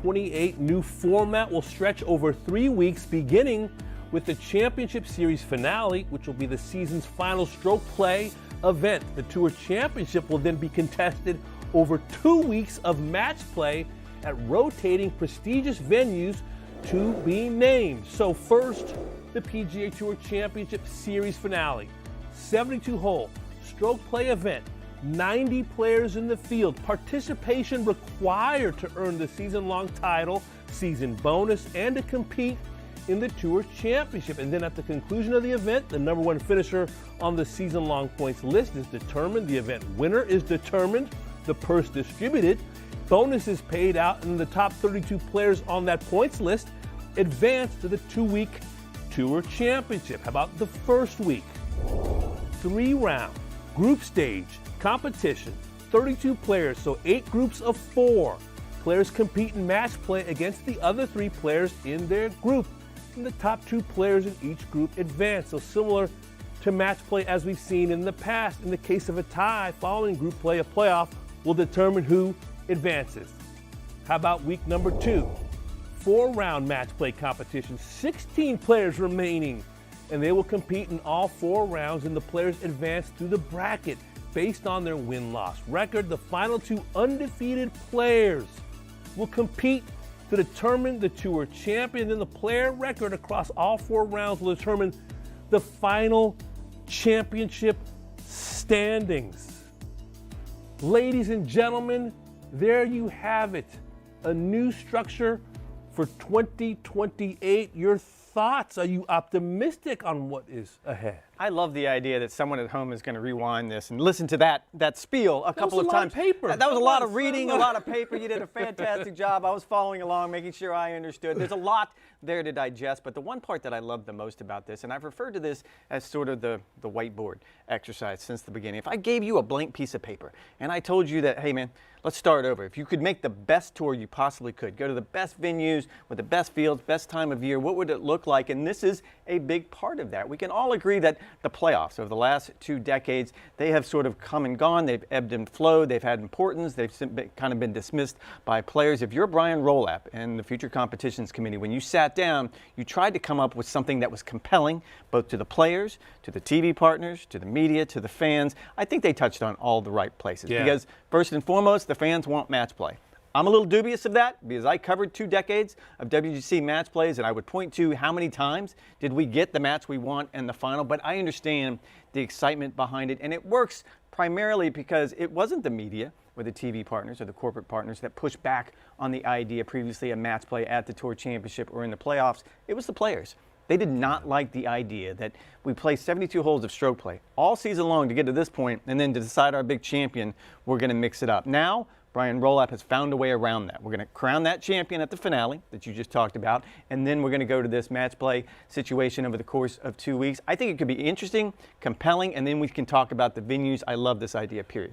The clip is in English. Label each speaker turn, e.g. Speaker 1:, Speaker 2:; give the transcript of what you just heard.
Speaker 1: 2028 new format will stretch over 3 weeks, beginning with the Championship Series finale, which will be the season's final stroke play event. The Tour Championship will then be contested over 2 weeks of match play at rotating prestigious venues to be named. So first, the PGA Tour Championship Series finale. 72-hole stroke play event. 90 players in the field. Participation required to earn the season-long title, season bonus, and to compete in the Tour Championship. And then at the conclusion of the event, the number one finisher on the season-long points list is determined. The event winner is determined. The purse distributed. Bonuses paid out, and the top 32 players on that points list advance to the 2-week Tour Championship. How about the first week? 3-round group stage competition. 32 players, so 8 groups of 4. Players compete in match play against the other 3 players in their group. And the top 2 players in each group advance. So similar to match play as we've seen in the past. In the case of a tie following group play, a playoff will determine who advances. How about week number 2? 4-round match play competition. 16 players remaining, and they will compete in all 4 rounds, and the players advance through the bracket based on their win-loss record. The final 2 undefeated players will compete to determine the Tour champion, and the player record across all 4 rounds will determine the final championship standings. Ladies and gentlemen, there you have it. A new structure for 2028. Your thoughts? Are you optimistic on what is ahead?
Speaker 2: I love the idea that someone at home is going to rewind this and listen to that spiel a couple of times.
Speaker 1: That was a lot of paper.
Speaker 2: That was a lot of reading, a lot of paper. You did a fantastic job. I was following along, making sure I understood. There's a lot there to digest, but the one part that I love the most about this, and I've referred to this as sort of the whiteboard exercise since the beginning. If I gave you a blank piece of paper and I told you that, hey man, let's start over. If you could make the best tour you possibly could, go to the best venues with the best fields, best time of year, what would it look like? And this is a big part of that. We can all agree that the playoffs over the last 2 decades, they have sort of come and gone. They've ebbed and flowed. They've had importance. They've kind of been dismissed by players. If you're Brian Rolapp and the Future Competitions Committee, when you sat down, you tried to come up with something that was compelling, both to the players, to the TV partners, to the media, to the fans. I think they touched on all the right places.
Speaker 1: Yeah.
Speaker 2: Because first and foremost, the fans want match play. I'm a little dubious of that because I covered 2 decades of WGC match plays, and I would point to how many times did we get the match we want in the final. But I understand the excitement behind it, and it works primarily because it wasn't the media or the TV partners or the corporate partners that pushed back on the idea previously of match play at the Tour Championship or in the playoffs. It was the players. They did not like the idea that we play 72 holes of stroke play all season long to get to this point, and then to decide our big champion, we're going to mix it up. Now, Brian Rolapp has found a way around that. We're going to crown that champion at the finale that you just talked about, and then we're going to go to this match play situation over the course of 2 weeks. I think it could be interesting, compelling, and then we can talk about the venues. I love this idea, period.